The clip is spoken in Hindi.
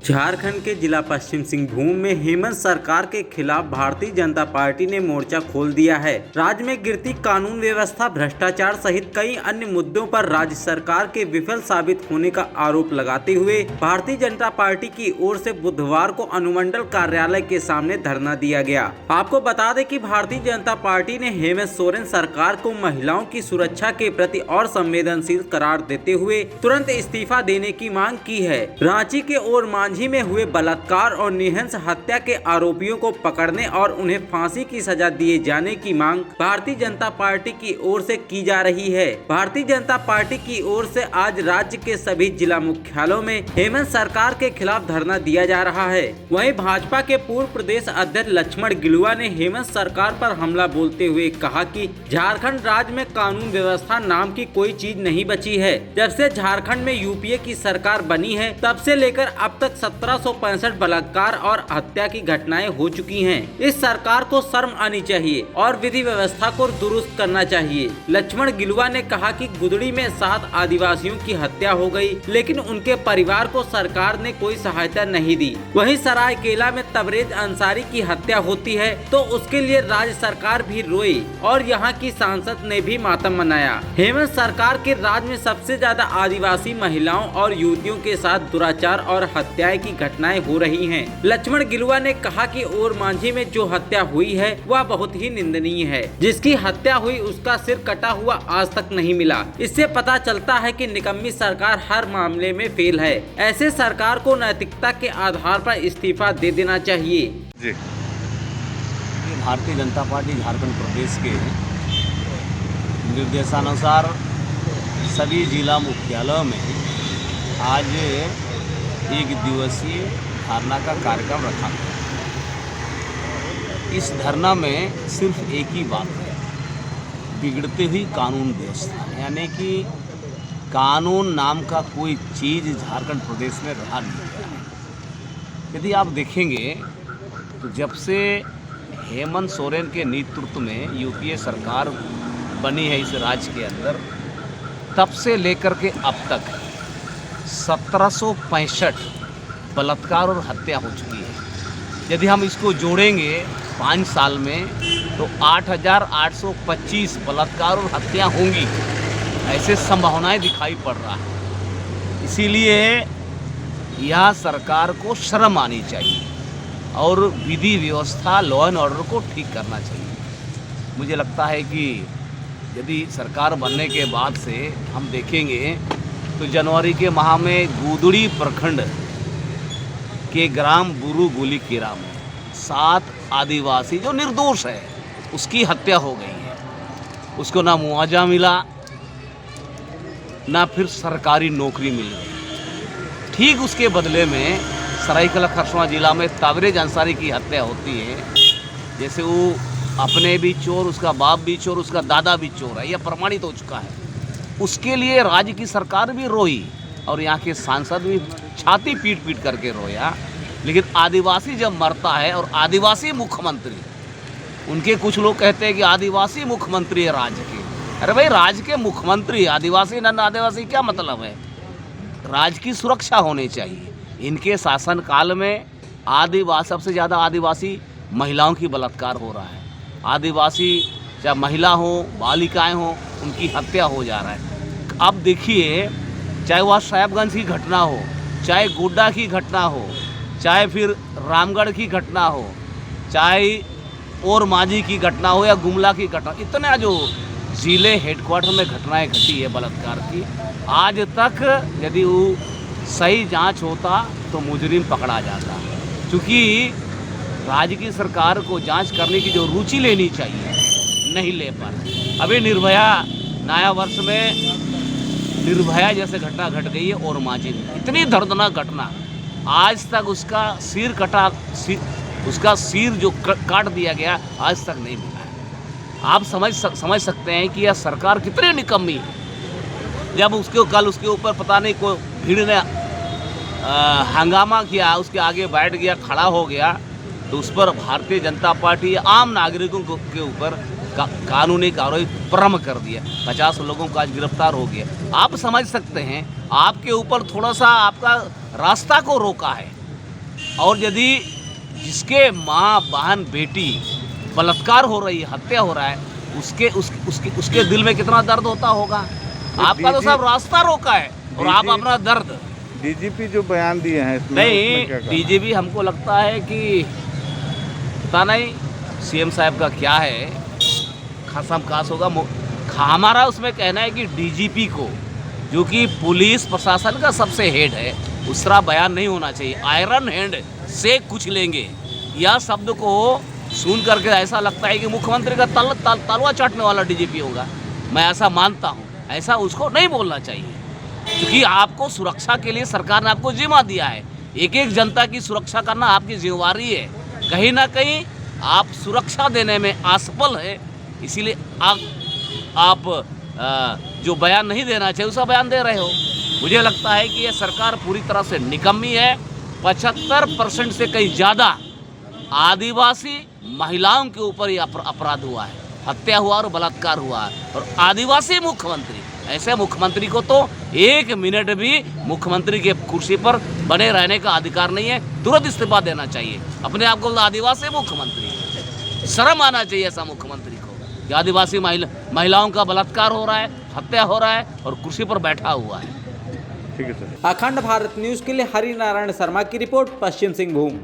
झारखंड के जिला पश्चिम सिंहभूम में हेमंत सरकार के खिलाफ भारतीय जनता पार्टी ने मोर्चा खोल दिया है। राज्य में गिरती कानून व्यवस्था, भ्रष्टाचार सहित कई अन्य मुद्दों पर राज्य सरकार के विफल साबित होने का आरोप लगाते हुए भारतीय जनता पार्टी की ओर से बुधवार को अनुमंडल कार्यालय के सामने धरना दिया गया। आपको बता दें कि भारतीय जनता पार्टी ने हेमंत सोरेन सरकार को महिलाओं की सुरक्षा के प्रति और संवेदनशील करार देते हुए तुरंत इस्तीफा देने की मांग की है। रांची के ओर मांझी में हुए बलात्कार और निहंस हत्या के आरोपियों को पकड़ने और उन्हें फांसी की सजा दिए जाने की मांग भारतीय जनता पार्टी की ओर से की जा रही है। भारतीय जनता पार्टी की ओर से आज राज्य के सभी जिला मुख्यालयों में हेमंत सरकार के खिलाफ धरना दिया जा रहा है। वहीं भाजपा के पूर्व प्रदेश अध्यक्ष लक्ष्मण गिलुआ ने हेमंत सरकार पर हमला बोलते हुए कहा कि झारखंड राज्य में कानून व्यवस्था नाम की कोई चीज नहीं बची है। जब से झारखंड में यूपीए की सरकार बनी है तब से लेकर अब तक 1765 बलात्कार और हत्या की घटनाएं हो चुकी हैं। इस सरकार को शर्म आनी चाहिए और विधि व्यवस्था को दुरुस्त करना चाहिए। लक्ष्मण गिलुआ ने कहा कि गुदड़ी में 7 आदिवासियों की हत्या हो गई, लेकिन उनके परिवार को सरकार ने कोई सहायता नहीं दी। वहीं सरायकेला में तबरेज अंसारी की हत्या होती है तो उसके लिए राज्य सरकार भी रोई और यहाँ की सांसद ने भी मातम मनाया। हेमंत सरकार के राज्य में सबसे ज्यादा आदिवासी महिलाओं और युवतियों के साथ दुराचार और हत्याएं की घटनाएं हो रही हैं। लक्ष्मण गिलुआ ने कहा कि ओर मांझी में जो हत्या हुई है वह बहुत ही निंदनीय है। जिसकी हत्या हुई उसका सिर कटा हुआ आज तक नहीं मिला। इससे पता चलता है कि निकम्मी सरकार हर मामले में फेल है। ऐसे सरकार को नैतिकता के आधार पर इस्तीफा दे देना चाहिए। जी। भारतीय जनता पार्टी झारखंड प्रदेश के निर्देशानुसार सभी जिला मुख्यालयों में आज एक दिवसीय धरना का कार्यक्रम रखा गया। इस धरना में सिर्फ एक ही बात है, बिगड़ती हुई कानून व्यवस्था, यानी कि कानून नाम का कोई चीज़ झारखंड प्रदेश में रहा नहीं गया है। यदि आप देखेंगे तो जब से हेमंत सोरेन के नेतृत्व में यूपीए सरकार बनी है इस राज्य के अंदर, तब से लेकर के अब तक 1765 बलात्कार और हत्या हो चुकी है। यदि हम इसको जोड़ेंगे 5 साल में तो 8825 बलात्कार और हत्या होंगी, ऐसे संभावनाएं दिखाई पड़ रहा है। इसीलिए यह सरकार को शर्म आनी चाहिए और विधि व्यवस्था, लॉ एंड ऑर्डर को ठीक करना चाहिए। मुझे लगता है कि यदि सरकार बनने के बाद से हम देखेंगे तो जनवरी के माह में गुदड़ी प्रखंड के ग्राम बुरु गोली केरा में 7 आदिवासी जो निर्दोष है उसकी हत्या हो गई है। उसको ना मुआवजा मिला, ना फिर सरकारी नौकरी मिल गई। ठीक उसके बदले में सरायकेला खरसावां जिला में तबरेज अंसारी की हत्या होती है। जैसे वो अपने भी चोर, उसका बाप भी चोर, उसका दादा भी चोर है, यह प्रमाणित हो चुका है। उसके लिए राज्य की सरकार भी रोई और यहाँ के सांसद भी छाती पीट पीट करके रोया। लेकिन आदिवासी जब मरता है और आदिवासी मुख्यमंत्री, उनके कुछ लोग कहते हैं कि आदिवासी मुख्यमंत्री है राज्य के। अरे भाई, राज्य के मुख्यमंत्री आदिवासी नन आदिवासी क्या मतलब है? राज्य की सुरक्षा होनी चाहिए। इनके शासनकाल में सबसे ज़्यादा आदिवासी महिलाओं की बलात्कार हो रहा है। आदिवासी चाहे महिला हो, बालिकाएं हो, उनकी हत्या हो जा रहा है। अब देखिए, चाहे वह साहेबगंज की घटना हो, चाहे गोड्डा की घटना हो, चाहे फिर रामगढ़ की घटना हो, चाहे और मांझी की घटना हो या गुमला की घटना, इतना जो जिले हेडक्वार्टर में घटनाएं घटी है बलात्कार की, आज तक यदि वो सही जांच होता तो मुजरिम पकड़ा जाता। क्योंकि राज्य की सरकार को जांच करने की जो रुचि लेनी चाहिए नहीं ले पा रहे। अभी निर्भया नया वर्ष में निर्भया जैसे घटना घट गई है और मांझी में, इतनी दर्दनाक घटना, आज तक उसका सिर जो काट दिया गया आज तक नहीं मिला है। आप समझ सकते हैं कि यह सरकार कितनी निकम्मी है। जब कल उसके ऊपर पता नहीं कोई भीड़ ने हंगामा किया, उसके आगे बैठ गया, खड़ा हो गया, तो उस पर भारतीय जनता पार्टी आम नागरिकों के ऊपर कानूनी कार्रवाई प्रारंभ कर दिया। 50 लोगों को आज गिरफ्तार हो गया। आप समझ सकते हैं, आपके ऊपर थोड़ा सा आपका रास्ता को रोका है, और यदि जिसके माँ बहन बेटी बलात्कार हो रही है, हत्या हो रहा है, उसके दिल में कितना दर्द होता होगा। आपका तो सब रास्ता रोका है और आप अपना दर्द। डीजीपी जो बयान दिए हैं इसमें नहीं, डीजीपी हमको लगता है कि पता नहीं सीएम साहब का क्या है, खासम खास होगा। हमारा उसमें कहना है कि डीजीपी को, जो कि पुलिस प्रशासन का सबसे हेड है, उस तरह बयान नहीं होना चाहिए। आयरन हैंड से कुछ लेंगे, यह शब्द को सुन करके ऐसा लगता है कि मुख्यमंत्री का तलवा चाटने वाला डीजीपी होगा। मैं ऐसा मानता हूँ, ऐसा उसको नहीं बोलना चाहिए, क्योंकि आपको सुरक्षा के लिए सरकार ने आपको जिम्मा दिया है। एक एक जनता की सुरक्षा करना आपकी जिम्मेवारी है। कहीं ना कहीं आप सुरक्षा देने में असफल है, इसीलिए आप जो बयान नहीं देना चाहिए उसका बयान दे रहे हो। मुझे लगता है कि यह सरकार पूरी तरह से निकम्मी है। 75% से कहीं ज़्यादा आदिवासी महिलाओं के ऊपर ही अपराध हुआ है, हत्या हुआ और बलात्कार हुआ है। और आदिवासी मुख्यमंत्री, ऐसे मुख्यमंत्री को तो 1 मिनट भी मुख्यमंत्री के कुर्सी पर बने रहने का अधिकार नहीं है। तुरंत इस्तीफा देना चाहिए। अपने आप को आदिवासी मुख्यमंत्री, शर्म आना चाहिए ऐसा मुख्यमंत्री को कि आदिवासी महिलाओं का बलात्कार हो रहा है, हत्या हो रहा है और कुर्सी पर बैठा हुआ है। ठीक है सर। अखंड भारत न्यूज के लिए हरि नारायण शर्मा की रिपोर्ट, पश्चिम सिंहभूम।